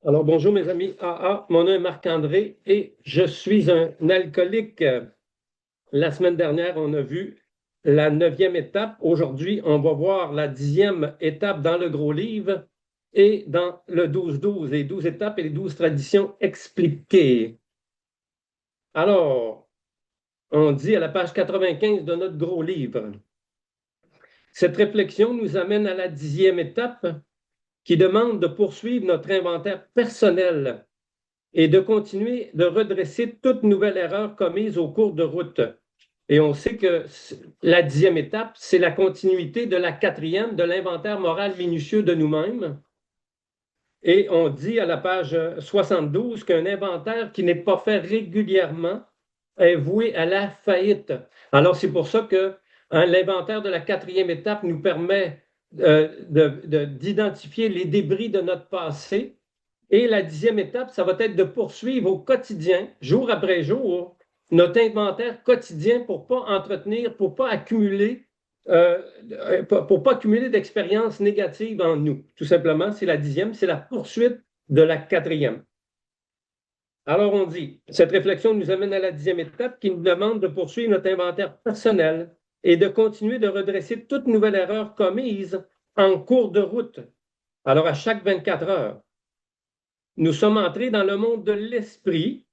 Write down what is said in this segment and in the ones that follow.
Alors, bonjour mes amis AA, mon nom est Marc-André et je suis un alcoolique. La semaine dernière, on a vu la 9e étape. Aujourd'hui, on va voir la 10e étape dans le gros livre et dans le 12-12, les 12 étapes et les 12 traditions expliquées. Alors, on dit à la page 95 de notre gros livre. Cette réflexion nous amène à la 10e étape qui demande de poursuivre notre inventaire personnel et de continuer de redresser toute nouvelle erreur commise au cours de route. Et on sait que la 10e étape, c'est la continuité de la 4e, de l'inventaire moral minutieux de nous-mêmes. Et on dit à la page 72 qu'un inventaire qui n'est pas fait régulièrement est voué à la faillite. Alors, c'est pour ça que l'inventaire de la 4e étape nous permet d'identifier les débris de notre passé. Et la 10e étape, ça va être de poursuivre au quotidien, jour après jour, notre inventaire quotidien pour ne pas entretenir, pour pas accumuler d'expériences négatives en nous. Tout simplement, c'est la 10e, c'est la poursuite de la 4e. Alors on dit, cette réflexion nous amène à la 10e étape qui nous demande de poursuivre notre inventaire personnel et de continuer de redresser toute nouvelle erreur commise en cours de route. Alors à chaque 24 heures. Nous sommes entrés dans le monde de l'esprit.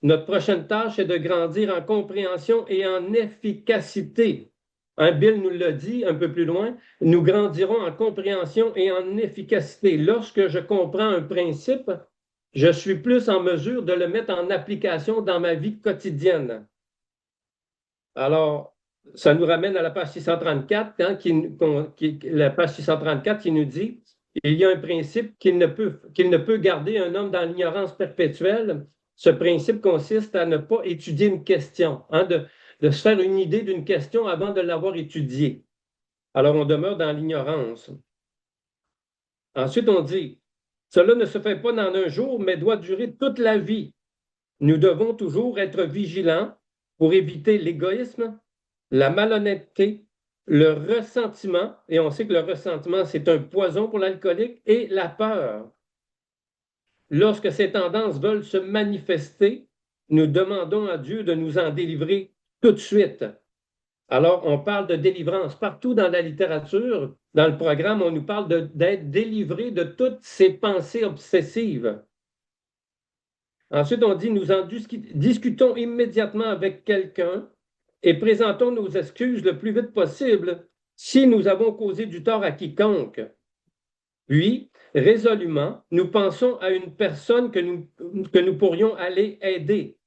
Notre prochaine tâche est de grandir en compréhension et en efficacité. Bill nous l'a dit un peu plus loin, nous grandirons en compréhension et en efficacité. Lorsque je comprends un principe, je suis plus en mesure de le mettre en application dans ma vie quotidienne. Alors, ça nous ramène à la page 634, la page 634 qui nous dit il y a un principe qu'il ne peut garder un homme dans l'ignorance perpétuelle. Ce principe consiste à ne pas étudier une question, de se faire une idée d'une question avant de l'avoir étudiée. Alors, on demeure dans l'ignorance. Ensuite, on dit, cela ne se fait pas dans un jour, mais doit durer toute la vie. Nous devons toujours être vigilants pour éviter l'égoïsme, la malhonnêteté, le ressentiment, et on sait que le ressentiment, c'est un poison pour l'alcoolique, et la peur. Lorsque ces tendances veulent se manifester, nous demandons à Dieu de nous en délivrer tout de suite. Alors, on parle de délivrance. Partout dans la littérature, dans le programme, on nous parle d'être délivré de toutes ces pensées obsessives. Ensuite, on dit, nous en discutons immédiatement avec quelqu'un et présentons nos excuses le plus vite possible si nous avons causé du tort à quiconque. Puis, résolument, nous pensons à une personne que nous pourrions aller aider.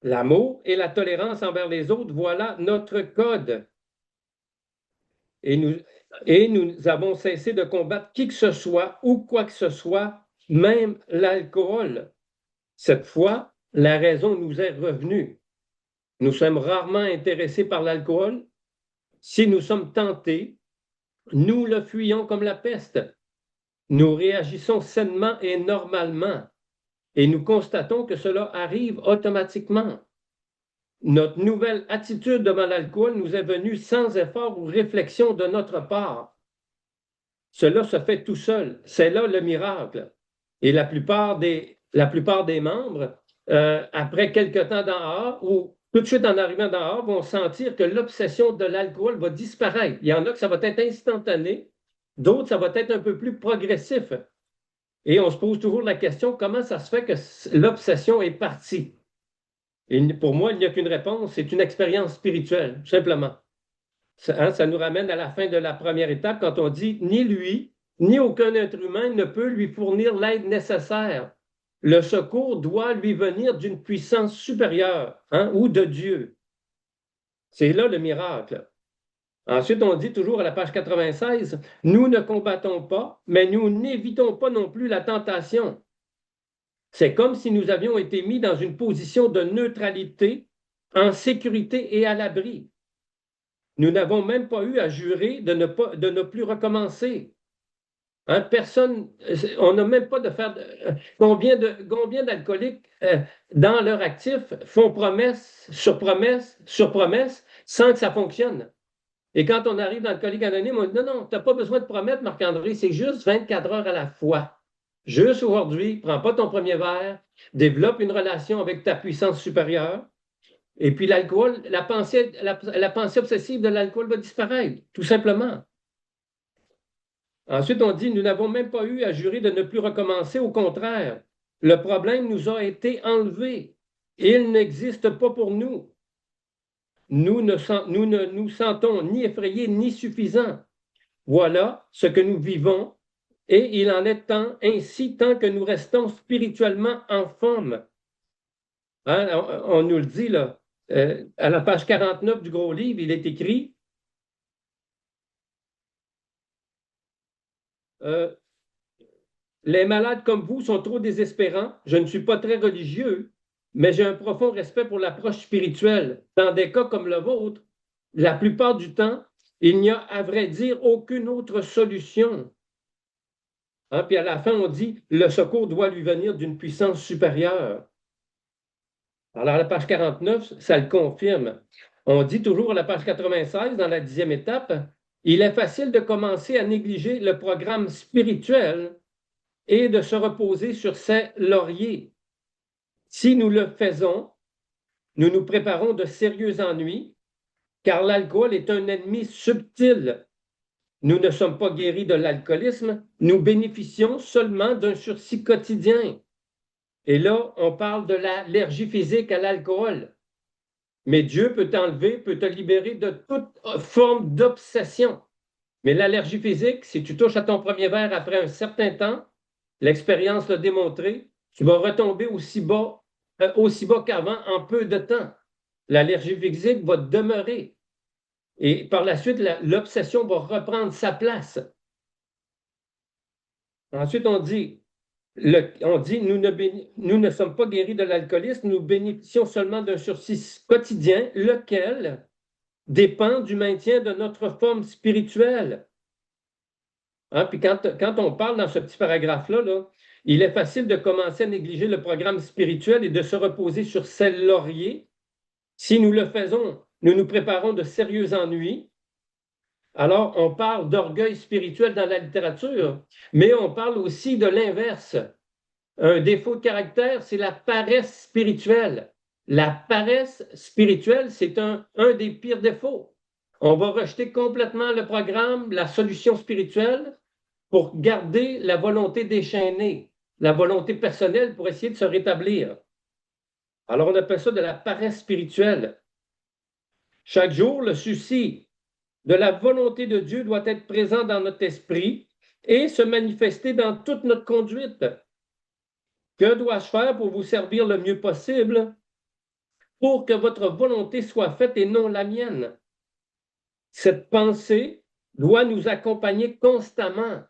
L'amour et la tolérance envers les autres, voilà notre code. Et nous avons cessé de combattre qui que ce soit ou quoi que ce soit, même l'alcool. Cette fois, la raison nous est revenue. Nous sommes rarement intéressés par l'alcool. Si nous sommes tentés, nous le fuyons comme la peste. Nous réagissons sainement et normalement et nous constatons que cela arrive automatiquement. Notre nouvelle attitude devant l'alcool nous est venue sans effort ou réflexion de notre part. Cela se fait tout seul. C'est là le miracle. Et la plupart des membres, après quelque temps dans AA ou tout de suite en arrivant dans AA, vont sentir que l'obsession de l'alcool va disparaître. Il y en a que ça va être instantané, d'autres, ça va être un peu plus progressif. Et on se pose toujours la question, comment ça se fait que l'obsession est partie? Et pour moi, il n'y a qu'une réponse, c'est une expérience spirituelle, tout simplement. Ça nous ramène à la fin de la première étape quand on dit ni lui, ni aucun être humain ne peut lui fournir l'aide nécessaire. Le secours doit lui venir d'une puissance supérieure ou de Dieu. C'est là le miracle. Ensuite, on dit toujours à la page 96, nous ne combattons pas, mais nous n'évitons pas non plus la tentation. C'est comme si nous avions été mis dans une position de neutralité, en sécurité et à l'abri. Nous n'avons même pas eu à jurer de ne plus recommencer. Personne, on n'a même pas de faire. Combien d'alcooliques dans leur actif font promesse sur promesse sur promesse sans que ça fonctionne? Et quand on arrive dans le Alcoolique Anonyme, on dit non, tu n'as pas besoin de promettre, Marc-André, c'est juste 24 heures à la fois. Juste aujourd'hui, prends pas ton premier verre, développe une relation avec ta puissance supérieure, et puis l'alcool, la pensée obsessive de l'alcool va disparaître, tout simplement. Ensuite, on dit, nous n'avons même pas eu à jurer de ne plus recommencer, au contraire. Le problème nous a été enlevé. Il n'existe pas pour nous. Nous ne nous sentons ni effrayés ni suffisants. Voilà ce que nous vivons, et il en est ainsi tant que nous restons spirituellement en forme. Hein, on nous le dit là, à la page 49 du gros livre, il est écrit les malades comme vous sont trop désespérants. Je ne suis pas très religieux, mais j'ai un profond respect pour l'approche spirituelle. Dans des cas comme le vôtre, la plupart du temps, il n'y a à vrai dire aucune autre solution. Hein, puis à la fin, on dit le secours doit lui venir d'une puissance supérieure. Alors, à la page 49, ça le confirme. On dit toujours à la page 96, dans la 10e étape, il est facile de commencer à négliger le programme spirituel et de se reposer sur ses lauriers. Si nous le faisons, nous nous préparons de sérieux ennuis, car l'alcool est un ennemi subtil. Nous ne sommes pas guéris de l'alcoolisme, nous bénéficions seulement d'un sursis quotidien. Et là, on parle de l'allergie physique à l'alcool. Mais Dieu peut t'enlever, peut te libérer de toute forme d'obsession. Mais l'allergie physique, si tu touches à ton premier verre après un certain temps, l'expérience l'a démontré, tu vas retomber aussi bas qu'avant en peu de temps. L'allergie physique va demeurer. Et par la suite, l'obsession va reprendre sa place. Ensuite, on dit nous ne sommes pas guéris de l'alcoolisme, nous bénéficions seulement d'un sursis quotidien, lequel dépend du maintien de notre forme spirituelle. Hein? Puis quand on parle dans ce petit paragraphe-là, là, il est facile de commencer à négliger le programme spirituel et de se reposer sur ses lauriers. Si nous le faisons, nous nous préparons de sérieux ennuis. Alors, on parle d'orgueil spirituel dans la littérature, mais on parle aussi de l'inverse. Un défaut de caractère, c'est la paresse spirituelle. La paresse spirituelle, c'est un des pires défauts. On va rejeter complètement le programme, la solution spirituelle, pour garder la volonté déchaînée, la volonté personnelle pour essayer de se rétablir. Alors, on appelle ça de la paresse spirituelle. Chaque jour, le souci de la volonté de Dieu doit être présent dans notre esprit et se manifester dans toute notre conduite. Que dois-je faire pour vous servir le mieux possible pour que votre volonté soit faite et non la mienne? Cette pensée doit nous accompagner constamment.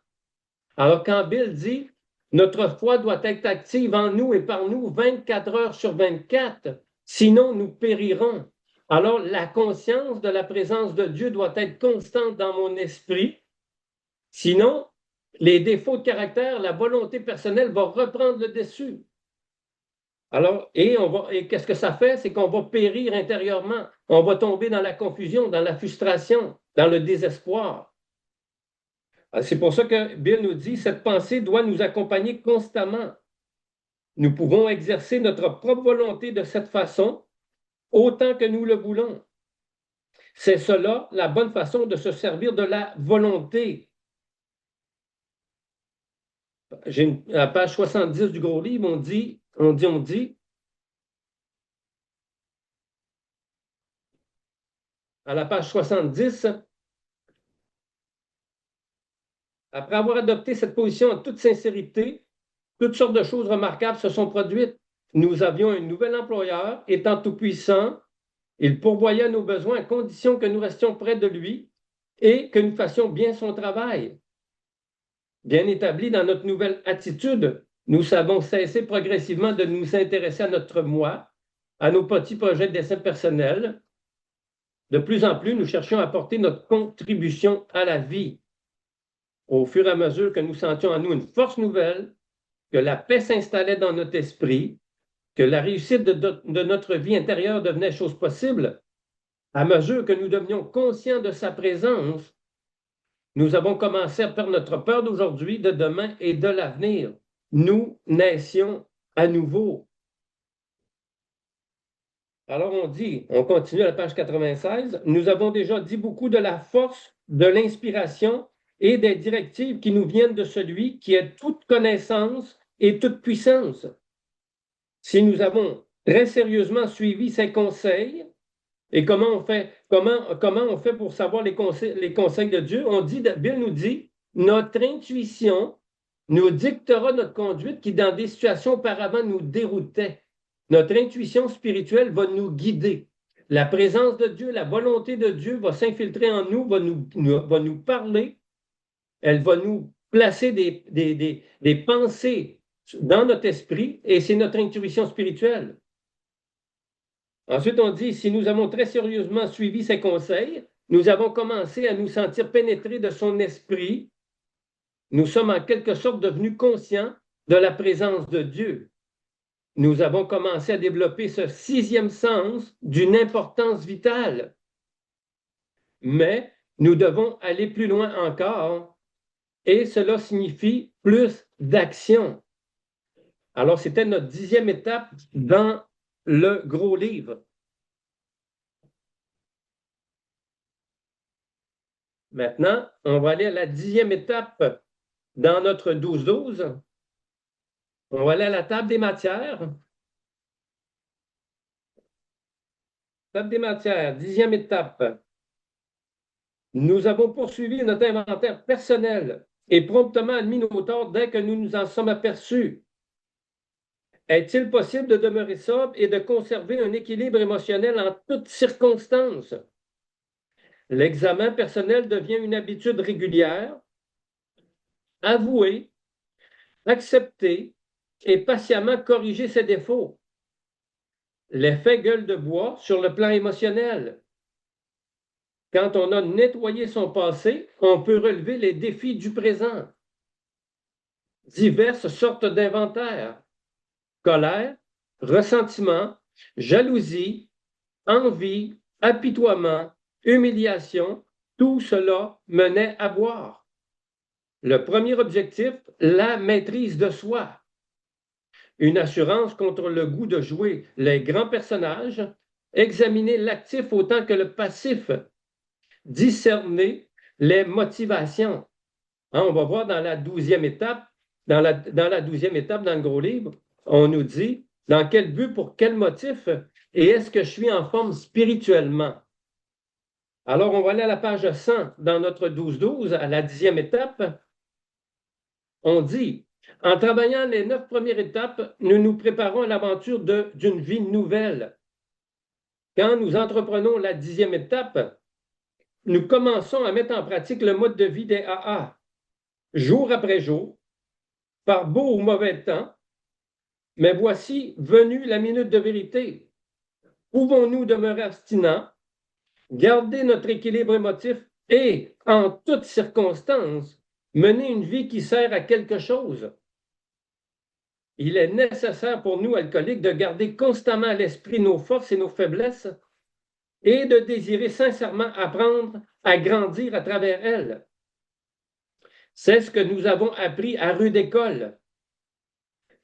Alors quand Bill dit notre foi doit être active en nous et par nous 24 heures sur 24, sinon nous périrons. Alors la conscience de la présence de Dieu doit être constante dans mon esprit, sinon les défauts de caractère, la volonté personnelle va reprendre le dessus. Alors, et qu'est-ce que ça fait? C'est qu'on va périr intérieurement. On va tomber dans la confusion, dans la frustration, dans le désespoir. C'est pour ça que Bill nous dit, cette pensée doit nous accompagner constamment. Nous pouvons exercer notre propre volonté de cette façon, autant que nous le voulons. C'est cela la bonne façon de se servir de la volonté. À la page 70 du gros livre, on dit, à la page 70, après avoir adopté cette position en toute sincérité, toutes sortes de choses remarquables se sont produites. Nous avions un nouvel employeur, étant tout-puissant. Il pourvoyait nos besoins à condition que nous restions près de lui et que nous fassions bien son travail. Bien établi dans notre nouvelle attitude, nous savons cesser progressivement de nous intéresser à notre moi, à nos petits projets de dessin personnel. De plus en plus, nous cherchions à apporter notre contribution à la vie. Au fur et à mesure que nous sentions en nous une force nouvelle, que la paix s'installait dans notre esprit, que la réussite de notre vie intérieure devenait chose possible, à mesure que nous devenions conscients de sa présence, nous avons commencé à perdre notre peur d'aujourd'hui, de demain et de l'avenir. Nous naissions à nouveau. Alors on continue à la page 96, nous avons déjà dit beaucoup de la force, de l'inspiration et des directives qui nous viennent de celui qui est toute connaissance et toute puissance. Si nous avons très sérieusement suivi ses conseils, et comment on fait pour savoir les conseils de Dieu? Bill nous dit, notre intuition nous dictera notre conduite qui, dans des situations auparavant, nous déroutait. Notre intuition spirituelle va nous guider. La présence de Dieu, la volonté de Dieu va s'infiltrer en nous, va nous parler. Elle va nous placer des pensées dans notre esprit et c'est notre intuition spirituelle. Ensuite, on dit, si nous avons très sérieusement suivi ses conseils, nous avons commencé à nous sentir pénétrés de son esprit. Nous sommes en quelque sorte devenus conscients de la présence de Dieu. Nous avons commencé à développer ce sixième sens d'une importance vitale. Mais nous devons aller plus loin encore et cela signifie plus d'action. Alors, c'était notre 10e étape dans le gros livre. Maintenant, on va aller à la 10e étape dans notre 12-12. On va aller à la table des matières. Table des matières, 10e étape. Nous avons poursuivi notre inventaire personnel et promptement admis nos torts dès que nous nous en sommes aperçus. Est-il possible de demeurer sobre et de conserver un équilibre émotionnel en toutes circonstances? L'examen personnel devient une habitude régulière. Avouer, accepter et patiemment corriger ses défauts. L'effet gueule de bois sur le plan émotionnel. Quand on a nettoyé son passé, on peut relever les défis du présent. Diverses sortes d'inventaires. Colère, ressentiment, jalousie, envie, apitoiement, humiliation, tout cela menait à boire. Le premier objectif, la maîtrise de soi. Une assurance contre le goût de jouer les grands personnages, examiner l'actif autant que le passif, discerner les motivations. On va voir dans la 12e étape, dans la 12e étape dans le gros livre, on nous dit dans quel but, pour quel motif, et est-ce que je suis en forme spirituellement? Alors, on va aller à la page 100 dans notre 12-12, à la 10e étape. On dit, en travaillant les 9 premières étapes, nous nous préparons à l'aventure d'une vie nouvelle. Quand nous entreprenons la 10e étape, nous commençons à mettre en pratique le mode de vie des AA, jour après jour, par beau ou mauvais temps. Mais voici venue la minute de vérité. Pouvons-nous demeurer abstinents, garder notre équilibre émotif et, en toutes circonstances, mener une vie qui sert à quelque chose? Il est nécessaire pour nous, alcooliques, de garder constamment à l'esprit nos forces et nos faiblesses et de désirer sincèrement apprendre à grandir à travers elles. C'est ce que nous avons appris à rude école.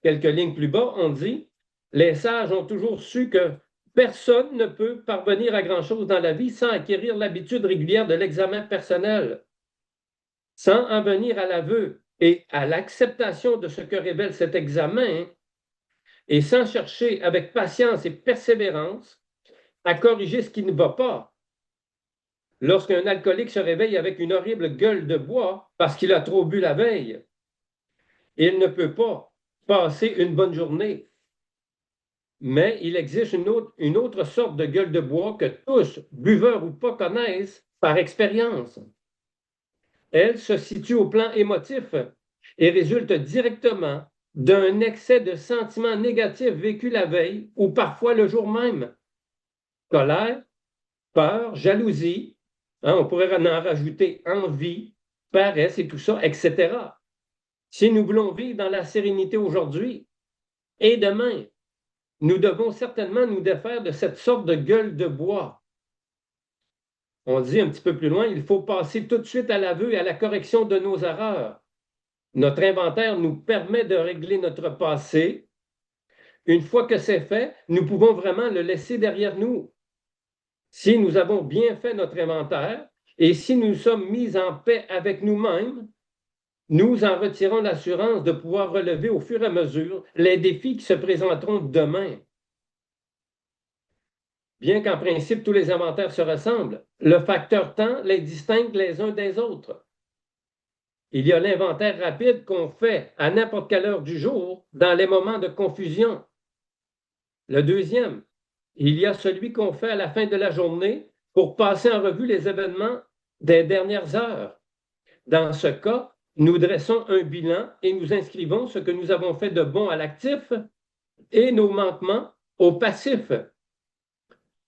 Quelques lignes plus bas, on dit, les sages ont toujours su que personne ne peut parvenir à grand-chose dans la vie sans acquérir l'habitude régulière de l'examen personnel, sans en venir à l'aveu et à l'acceptation de ce que révèle cet examen, et sans chercher avec patience et persévérance à corriger ce qui ne va pas. Lorsqu'un alcoolique se réveille avec une horrible gueule de bois parce qu'il a trop bu la veille, il ne peut pas passer une bonne journée. Mais il existe une autre sorte de gueule de bois que tous, buveurs ou pas, connaissent par expérience. Elle se situe au plan émotif et résulte directement d'un excès de sentiments négatifs vécus la veille ou parfois le jour même. Colère, peur, jalousie, on pourrait en rajouter envie, paresse et tout ça, etc. Si nous voulons vivre dans la sérénité aujourd'hui et demain, nous devons certainement nous défaire de cette sorte de gueule de bois. On dit un petit peu plus loin, il faut passer tout de suite à l'aveu et à la correction de nos erreurs. Notre inventaire nous permet de régler notre passé. Une fois que c'est fait, nous pouvons vraiment le laisser derrière nous. Si nous avons bien fait notre inventaire et si nous sommes mis en paix avec nous-mêmes, nous en retirons l'assurance de pouvoir relever au fur et à mesure les défis qui se présenteront demain. Bien qu'en principe tous les inventaires se ressemblent, le facteur temps les distingue les uns des autres. Il y a l'inventaire rapide qu'on fait à n'importe quelle heure du jour dans les moments de confusion. Le deuxième, il y a celui qu'on fait à la fin de la journée pour passer en revue les événements des dernières heures. Dans ce cas, nous dressons un bilan et nous inscrivons ce que nous avons fait de bon à l'actif et nos manquements au passif.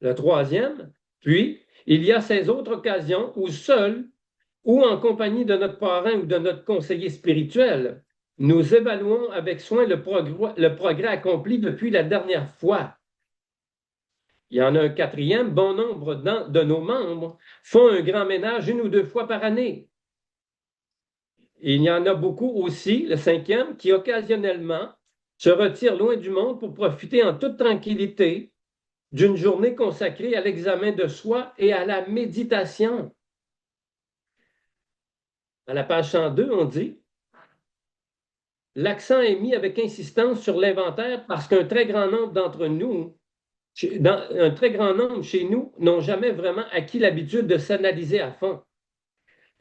Le troisième, puis, il y a ces autres occasions où seul ou en compagnie de notre parrain ou de notre conseiller spirituel, nous évaluons avec soin le progrès accompli depuis la dernière fois. Il y en a un quatrième, bon nombre de nos membres font un grand ménage 1 ou 2 fois par année. Et il y en a beaucoup aussi, le cinquième, qui occasionnellement se retirent loin du monde pour profiter en toute tranquillité d'une journée consacrée à l'examen de soi et à la méditation. À la page 102, on dit l'accent est mis avec insistance sur l'inventaire parce qu'un très grand nombre d'entre nous, un très grand nombre chez nous, n'ont jamais vraiment acquis l'habitude de s'analyser à fond.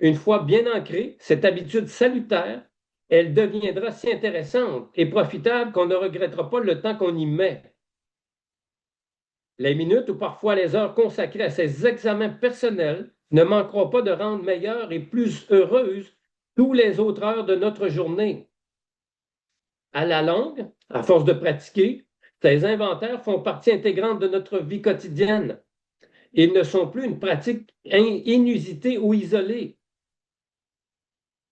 Une fois bien ancrée, cette habitude salutaire, elle deviendra si intéressante et profitable qu'on ne regrettera pas le temps qu'on y met. Les minutes ou parfois les heures consacrées à ces examens personnels ne manqueront pas de rendre meilleures et plus heureuses toutes les autres heures de notre journée. À la longue, à force de pratiquer, ces inventaires font partie intégrante de notre vie quotidienne. Ils ne sont plus une pratique inusitée ou isolée.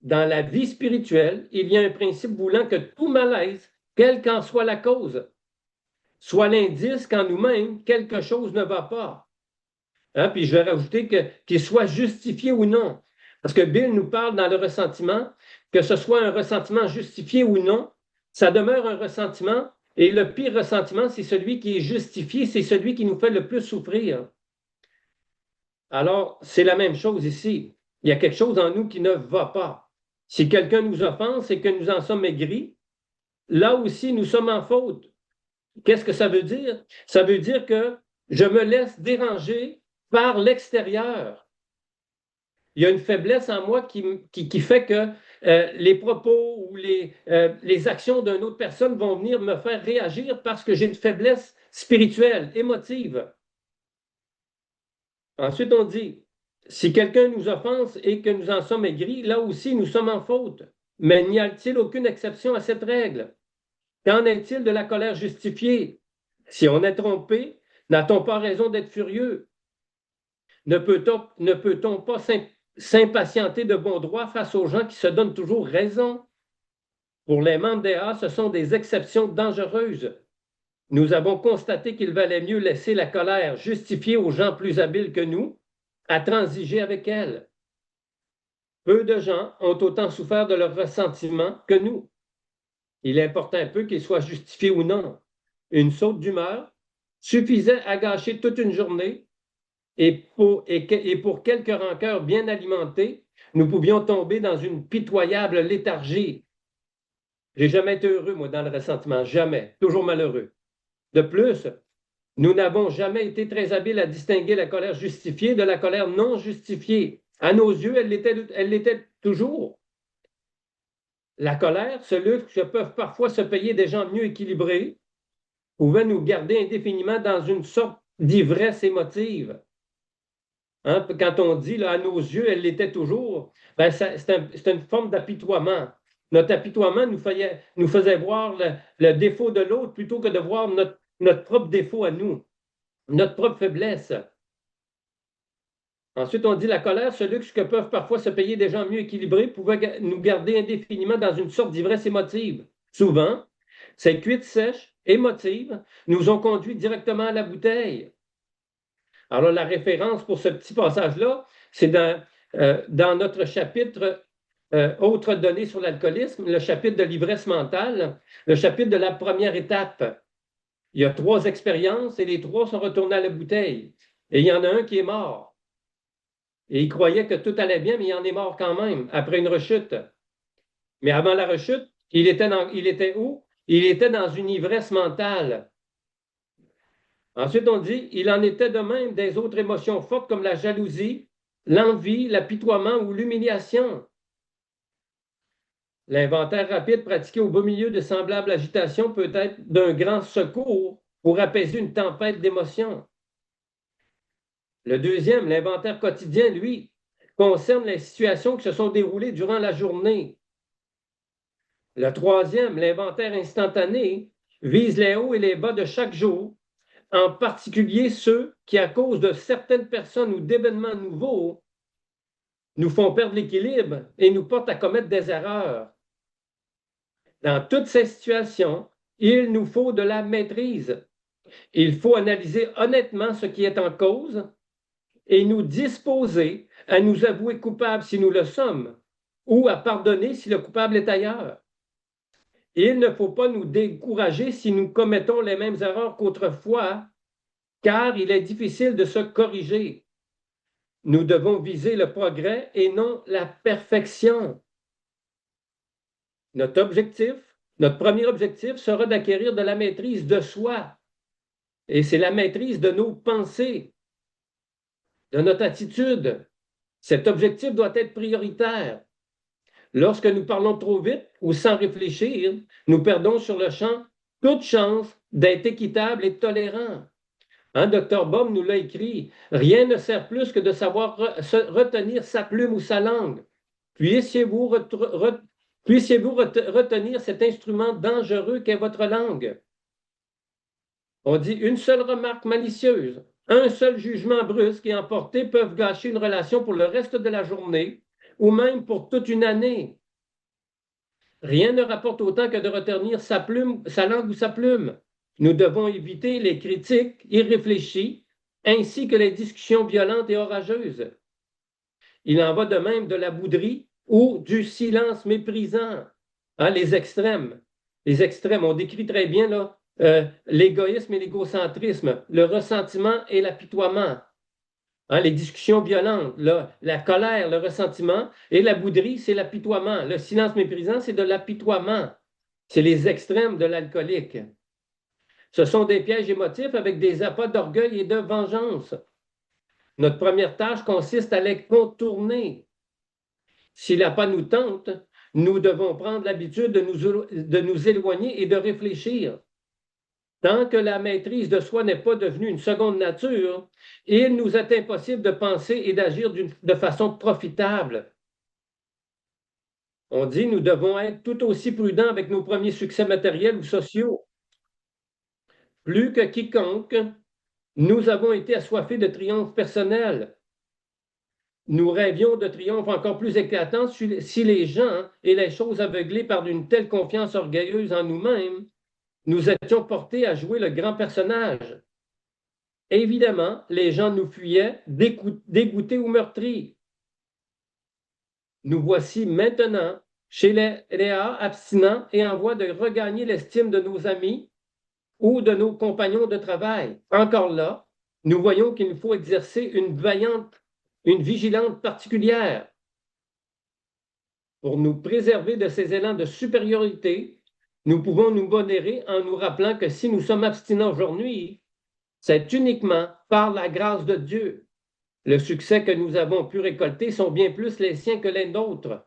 Dans la vie spirituelle, il y a un principe voulant que tout malaise, quelle qu'en soit la cause, soit l'indice qu'en nous-mêmes, quelque chose ne va pas. Hein? Puis je vais rajouter qu'il soit justifié ou non. Parce que Bill nous parle dans le ressentiment, que ce soit un ressentiment justifié ou non, ça demeure un ressentiment. Et le pire ressentiment, c'est celui qui est justifié, c'est celui qui nous fait le plus souffrir. Alors, c'est la même chose ici. Il y a quelque chose en nous qui ne va pas. Si quelqu'un nous offense et que nous en sommes aigris, là aussi, nous sommes en faute. Qu'est-ce que ça veut dire? Ça veut dire que je me laisse déranger par l'extérieur. Il y a une faiblesse en moi qui fait que les propos ou les actions d'une autre personne vont venir me faire réagir parce que j'ai une faiblesse spirituelle, émotive. Ensuite, on dit, si quelqu'un nous offense et que nous en sommes aigris, là aussi, nous sommes en faute. Mais n'y a-t-il aucune exception à cette règle? Qu'en est-il de la colère justifiée? Si on est trompé, n'a-t-on pas raison d'être furieux? Ne peut-on pas s'impatienter de bon droit face aux gens qui se donnent toujours raison? Pour les membres des A, ce sont des exceptions dangereuses. Nous avons constaté qu'il valait mieux laisser la colère justifiée aux gens plus habiles que nous, à transiger avec elle. Peu de gens ont autant souffert de leur ressentiment que nous. Il importe un peu qu'il soit justifié ou non. Une saute d'humeur suffisait à gâcher toute une journée et pour quelques rancœurs bien alimentées, nous pouvions tomber dans une pitoyable léthargie. J'ai jamais été heureux, moi, dans le ressentiment, jamais, toujours malheureux. De plus, nous n'avons jamais été très habiles à distinguer la colère justifiée de la colère non justifiée. À nos yeux, elle l'était toujours. La colère, ce luxe que peuvent parfois se payer des gens mieux équilibrés, pouvait nous garder indéfiniment dans une sorte d'ivresse émotive. Hein? Quand on dit là, à nos yeux, elle l'était toujours, ben, c'est une forme d'apitoiement. Notre apitoiement nous faisait voir le défaut de l'autre plutôt que de voir notre propre défaut à nous, notre propre faiblesse. Ensuite, on dit la colère, ce luxe que peuvent parfois se payer des gens mieux équilibrés, pouvait nous garder indéfiniment dans une sorte d'ivresse émotive. Souvent, ces cuites sèches, émotives, nous ont conduits directement à la bouteille. Alors, la référence pour ce petit passage-là, c'est dans notre chapitre Autres données sur l'alcoolisme, le chapitre de l'ivresse mentale, le chapitre de la première étape. Il y a 3 expériences et les 3 sont retournés à la bouteille. Et il y en a un qui est mort. Et il croyait que tout allait bien, mais il en est mort quand même, après une rechute. Mais avant la rechute, il était où? Il était dans une ivresse mentale. Ensuite, on dit, il en était de même des autres émotions fortes comme la jalousie, l'envie, l'apitoiement ou l'humiliation. L'inventaire rapide pratiqué au beau milieu de semblables agitations peut être d'un grand secours pour apaiser une tempête d'émotions. Le deuxième, l'inventaire quotidien, lui, concerne les situations qui se sont déroulées durant la journée. Le troisième, l'inventaire instantané, vise les hauts et les bas de chaque jour, en particulier ceux qui, à cause de certaines personnes ou d'événements nouveaux, nous font perdre l'équilibre et nous portent à commettre des erreurs. Dans toutes ces situations, il nous faut de la maîtrise. Il faut analyser honnêtement ce qui est en cause et nous disposer à nous avouer coupables si nous le sommes ou à pardonner si le coupable est ailleurs. Il ne faut pas nous décourager si nous commettons les mêmes erreurs qu'autrefois, car il est difficile de se corriger. Nous devons viser le progrès et non la perfection. Notre premier objectif sera d'acquérir de la maîtrise de soi. Et c'est la maîtrise de nos pensées, de notre attitude. Cet objectif doit être prioritaire. Lorsque nous parlons trop vite ou sans réfléchir, nous perdons sur le champ toute chance d'être équitable et tolérant. Dr. Baum nous l'a écrit, rien ne sert plus que de savoir retenir sa plume ou sa langue. Puissiez-vous retenir cet instrument dangereux qu'est votre langue. On dit une seule remarque malicieuse, un seul jugement brusque et emporté peuvent gâcher une relation pour le reste de la journée ou même pour toute une année. Rien ne rapporte autant que de retenir sa langue ou sa plume. Nous devons éviter les critiques irréfléchies ainsi que les discussions violentes et orageuses. Il en va de même de la bouderie ou du silence méprisant. Les extrêmes. Les extrêmes, on décrit très bien là, l'égoïsme et l'égocentrisme, le ressentiment et l'apitoiement. Les discussions violentes, la colère, le ressentiment, et la bouderie, c'est l'apitoiement. Le silence méprisant, c'est de l'apitoiement. C'est les extrêmes de l'alcoolique. Ce sont des pièges émotifs avec des appâts d'orgueil et de vengeance. Notre première tâche consiste à les contourner. Si l'appât nous tente, nous devons prendre l'habitude de nous éloigner et de réfléchir. Tant que la maîtrise de soi n'est pas devenue une seconde nature, il nous est impossible de penser et d'agir de façon profitable. On dit nous devons être tout aussi prudents avec nos premiers succès matériels ou sociaux. Plus que quiconque, nous avons été assoiffés de triomphes personnels. Nous rêvions de triomphes encore plus éclatants si les gens et les choses aveuglées par une telle confiance orgueilleuse en nous-mêmes, nous étions portés à jouer le grand personnage. Évidemment, les gens nous fuyaient, dégoûtés ou meurtris. Nous voici maintenant chez les Léa abstinents et en voie de regagner l'estime de nos amis ou de nos compagnons de travail. Encore là, nous voyons qu'il nous faut exercer une vigilance particulière pour nous préserver de ces élans de supériorité. Nous pouvons nous modérer en nous rappelant que si nous sommes abstinents aujourd'hui, c'est uniquement par la grâce de Dieu. Le succès que nous avons pu récolter sont bien plus les siens que les nôtres.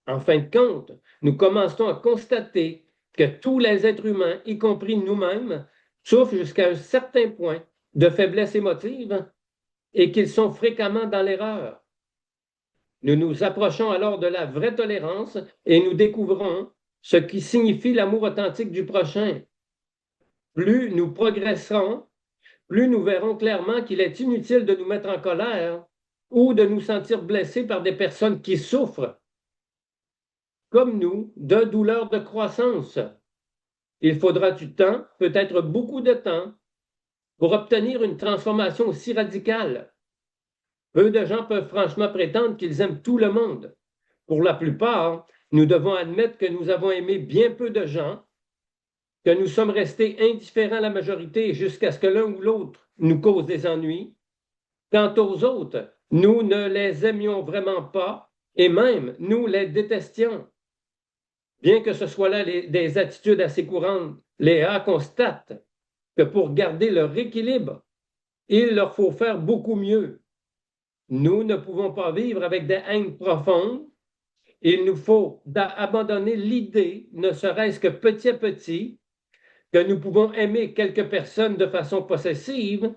En fin de compte, nous commençons à constater que tous les êtres humains, y compris nous-mêmes, souffrent jusqu'à un certain point de faiblesse émotive et qu'ils sont fréquemment dans l'erreur. Nous nous approchons alors de la vraie tolérance et nous découvrons ce qui signifie l'amour authentique du prochain. Plus nous progresserons, plus nous verrons clairement qu'il est inutile de nous mettre en colère ou de nous sentir blessés par des personnes qui souffrent, comme nous, de douleurs de croissance. Il faudra du temps, peut-être beaucoup de temps, pour obtenir une transformation aussi radicale. Peu de gens peuvent franchement prétendre qu'ils aiment tout le monde. Pour la plupart, nous devons admettre que nous avons aimé bien peu de gens, que nous sommes restés indifférents à la majorité jusqu'à ce que l'un ou l'autre nous cause des ennuis. Quant aux autres, nous ne les aimions vraiment pas et même nous les détestions. Bien que ce soit là des attitudes assez courantes, Léa constate que pour garder leur équilibre, il leur faut faire beaucoup mieux. Nous ne pouvons pas vivre avec des haines profondes. Il nous faut abandonner l'idée, ne serait-ce que petit à petit, que nous pouvons aimer quelques personnes de façon possessive,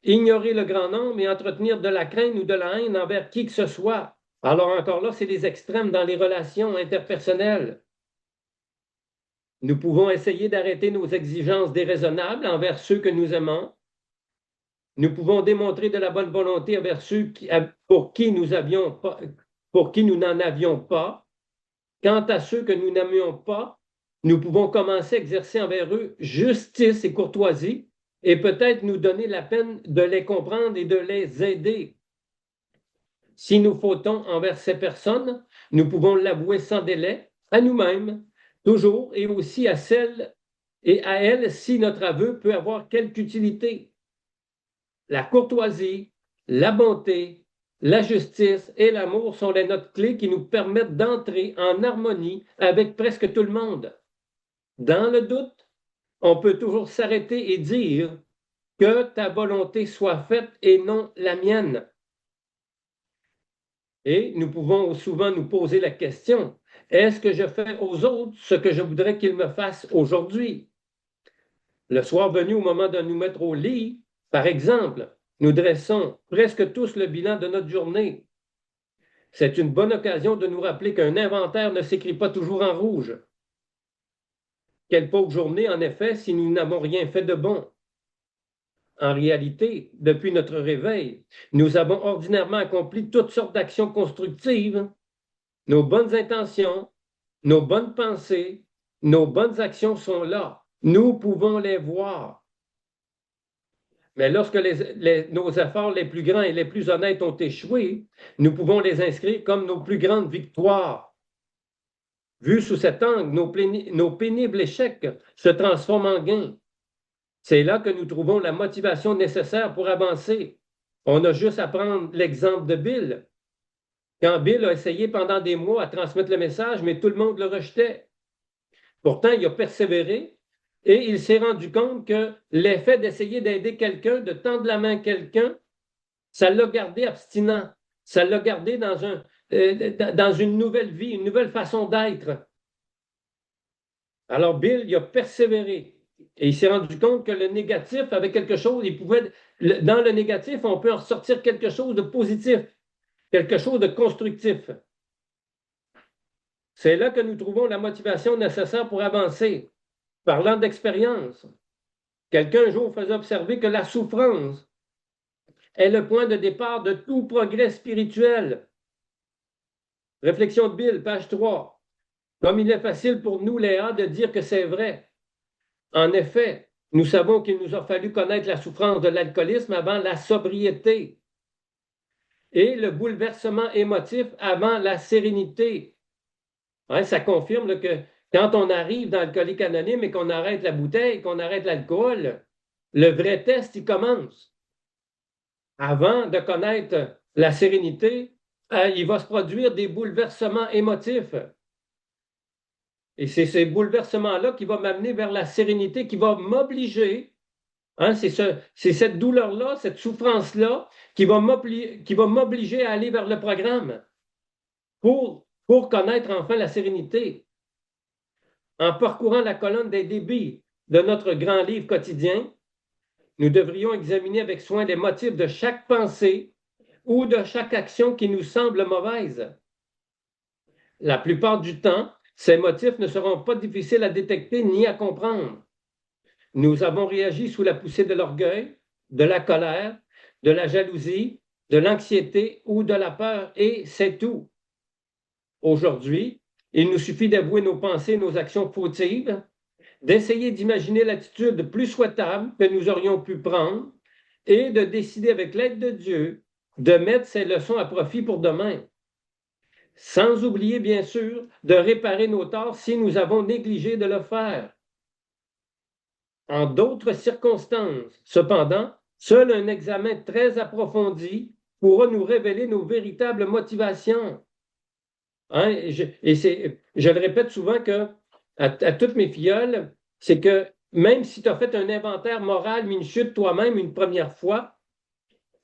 ignorer le grand nombre et entretenir de la crainte ou de la haine envers qui que ce soit. Alors encore là, c'est les extrêmes dans les relations interpersonnelles. Nous pouvons essayer d'arrêter nos exigences déraisonnables envers ceux que nous aimons. Nous pouvons démontrer de la bonne volonté envers ceux pour qui nous n'en avions pas. Quant à ceux que nous n'aimions pas, nous pouvons commencer à exercer envers eux justice et courtoisie et peut-être nous donner la peine de les comprendre et de les aider. Si nous fautons envers ces personnes, nous pouvons l'avouer sans délai à nous-mêmes, toujours, et aussi à celles et à elles si notre aveu peut avoir quelque utilité. La courtoisie, la bonté, la justice et l'amour sont les notes clés qui nous permettent d'entrer en harmonie avec presque tout le monde. Dans le doute, on peut toujours s'arrêter et dire que ta volonté soit faite et non la mienne. Et nous pouvons souvent nous poser la question, est-ce que je fais aux autres ce que je voudrais qu'ils me fassent aujourd'hui? Le soir venu, au moment de nous mettre au lit, par exemple, nous dressons presque tous le bilan de notre journée. C'est une bonne occasion de nous rappeler qu'un inventaire ne s'écrit pas toujours en rouge. Quelle pauvre journée, en effet, si nous n'avons rien fait de bon. En réalité, depuis notre réveil, nous avons ordinairement accompli toutes sortes d'actions constructives. Nos bonnes intentions, nos bonnes pensées, nos bonnes actions sont là. Nous pouvons les voir. Mais lorsque nos efforts les plus grands et les plus honnêtes ont échoué, nous pouvons les inscrire comme nos plus grandes victoires. Vu sous cet angle, nos pénibles échecs se transforment en gains. C'est là que nous trouvons la motivation nécessaire pour avancer. On a juste à prendre l'exemple de Bill. Quand Bill a essayé pendant des mois à transmettre le message, mais tout le monde le rejetait. Pourtant, il a persévéré et il s'est rendu compte que l'effet d'essayer d'aider quelqu'un, de tendre la main à quelqu'un, ça l'a gardé abstinent. Ça l'a gardé dans une nouvelle vie, une nouvelle façon d'être. Alors, Bill, il a persévéré. Et il s'est rendu compte que le négatif avait quelque chose, dans le négatif, on peut en ressortir quelque chose de positif, quelque chose de constructif. C'est là que nous trouvons la motivation nécessaire pour avancer. Parlant d'expérience, quelqu'un un jour faisait observer que la souffrance est le point de départ de tout progrès spirituel. Réflexion de Bill, page 3. Comme il est facile pour nous, Léa, de dire que c'est vrai. En effet, nous savons qu'il nous a fallu connaître la souffrance de l'alcoolisme avant la sobriété et le bouleversement émotif avant la sérénité. Hein, ça confirme que quand on arrive dans l'alcoolique anonyme et qu'on arrête la bouteille, qu'on arrête l'alcool, le vrai test, il commence. Avant de connaître la sérénité, il va se produire des bouleversements émotifs. Et c'est ces bouleversements-là qui vont m'amener vers la sérénité, qui va m'obliger, hein, c'est cette douleur-là, cette souffrance-là, qui va m'obliger à aller vers le programme pour connaître enfin la sérénité. En parcourant la colonne des débits de notre grand livre quotidien, nous devrions examiner avec soin les motifs de chaque pensée ou de chaque action qui nous semble mauvaise. La plupart du temps, ces motifs ne seront pas difficiles à détecter ni à comprendre. Nous avons réagi sous la poussée de l'orgueil, de la colère, de la jalousie, de l'anxiété ou de la peur, et c'est tout. Aujourd'hui, il nous suffit d'avouer nos pensées et nos actions fautives d'essayer d'imaginer l'attitude plus souhaitable que nous aurions pu prendre et de décider avec l'aide de Dieu de mettre ces leçons à profit pour demain. Sans oublier, bien sûr, de réparer nos torts si nous avons négligé de le faire. En d'autres circonstances, cependant, seul un examen très approfondi pourra nous révéler nos véritables motivations. Hein? Je le répète souvent à toutes mes filleules, c'est que même si tu as fait un inventaire moral minutieux de toi-même une première fois,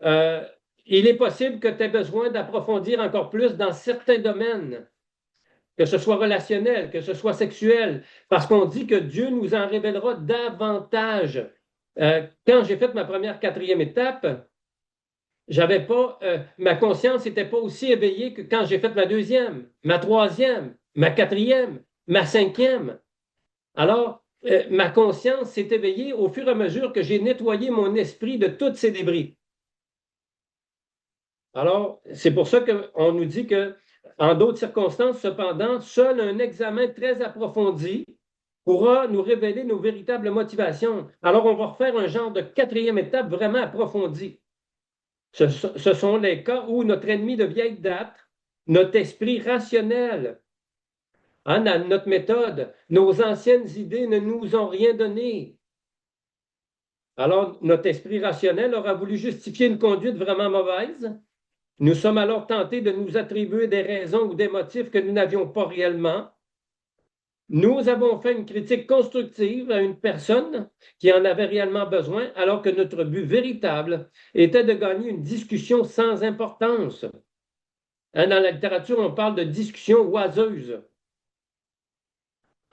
il est possible que tu aies besoin d'approfondir encore plus dans certains domaines, que ce soit relationnel, que ce soit sexuel, parce qu'on dit que Dieu nous en révélera davantage. Quand j'ai fait ma première 4e étape, j'avais pas, ma conscience n'était pas aussi éveillée que quand j'ai fait ma 2e, ma 3e, ma 4e, ma 5e. Alors, ma conscience s'est éveillée au fur et à mesure que j'ai nettoyé mon esprit de tous ces débris. Alors, c'est pour ça qu'on nous dit que, en d'autres circonstances, cependant, seul un examen très approfondi pourra nous révéler nos véritables motivations. Alors, on va refaire un genre de 4e étape vraiment approfondie. Ce sont les cas où notre ennemi de vieille date, notre esprit rationnel, hein, dans notre méthode, nos anciennes idées ne nous ont rien donné. Alors, notre esprit rationnel aura voulu justifier une conduite vraiment mauvaise. Nous sommes alors tentés de nous attribuer des raisons ou des motifs que nous n'avions pas réellement. Nous avons fait une critique constructive à une personne qui en avait réellement besoin, alors que notre but véritable était de gagner une discussion sans importance. Hein, dans la littérature, on parle de discussion oiseuse.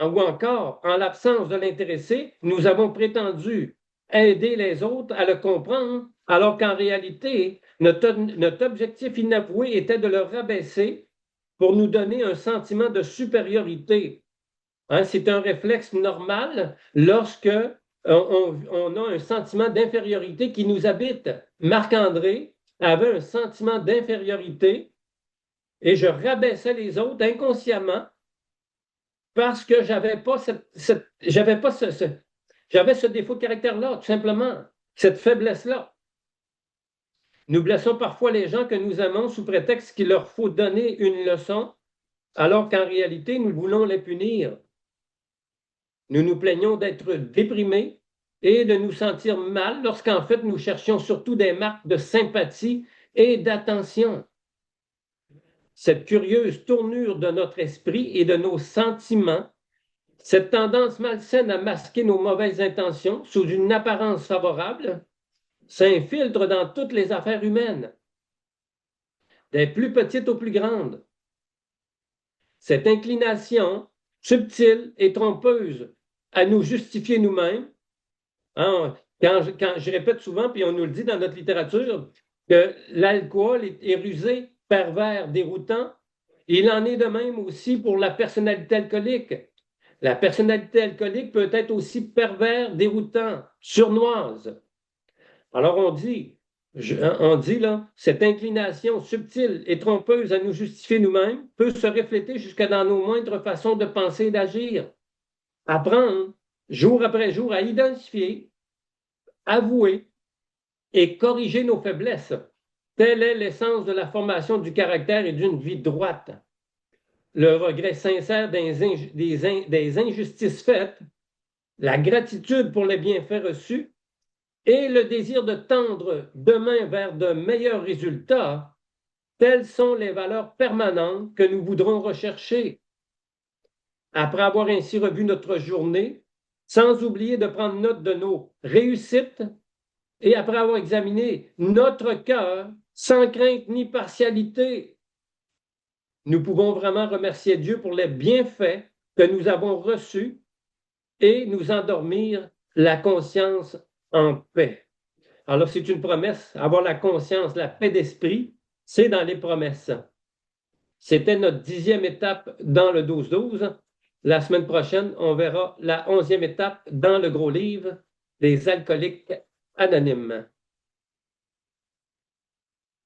Ou encore, en l'absence de l'intéressé, nous avons prétendu aider les autres à le comprendre, alors qu'en réalité, notre objectif inavoué était de le rabaisser pour nous donner un sentiment de supériorité. Hein, c'est un réflexe normal lorsque on a un sentiment d'infériorité qui nous habite. Marc-André avait un sentiment d'infériorité et je rabaissais les autres inconsciemment parce que j'avais ce défaut de caractère-là, tout simplement, cette faiblesse-là. Nous blessons parfois les gens que nous aimons sous prétexte qu'il leur faut donner une leçon, alors qu'en réalité, nous voulons les punir. Nous nous plaignons d'être déprimés et de nous sentir mal lorsqu'en fait, nous cherchions surtout des marques de sympathie et d'attention. Cette curieuse tournure de notre esprit et de nos sentiments, cette tendance malsaine à masquer nos mauvaises intentions sous une apparence favorable, s'infiltre dans toutes les affaires humaines, des plus petites aux plus grandes. Cette inclination subtile et trompeuse à nous justifier nous-mêmes, hein, quand je répète souvent, puis on nous le dit dans notre littérature, que l'alcool est rusé, pervers, déroutant, il en est de même aussi pour la personnalité alcoolique. La personnalité alcoolique peut être aussi pervers, déroutant, sournoise. Alors on dit là, cette inclination subtile et trompeuse à nous justifier nous-mêmes peut se refléter jusque dans nos moindres façons de penser et d'agir. Apprendre, jour après jour, à identifier, avouer et corriger nos faiblesses. Telle est l'essence de la formation du caractère et d'une vie droite. Le regret sincère des injustices faites, la gratitude pour les bienfaits reçus et le désir de tendre demain vers de meilleurs résultats, telles sont les valeurs permanentes que nous voudrons rechercher. Après avoir ainsi revu notre journée, sans oublier de prendre note de nos réussites, et après avoir examiné notre cœur, sans crainte ni partialité, nous pouvons vraiment remercier Dieu pour les bienfaits que nous avons reçus et nous endormir la conscience en paix. Alors, c'est une promesse, avoir la conscience, la paix d'esprit, c'est dans les promesses. C'était notre 10e étape dans le 12-12. La semaine prochaine, on verra la 11e étape dans le gros livre des alcooliques anonymes.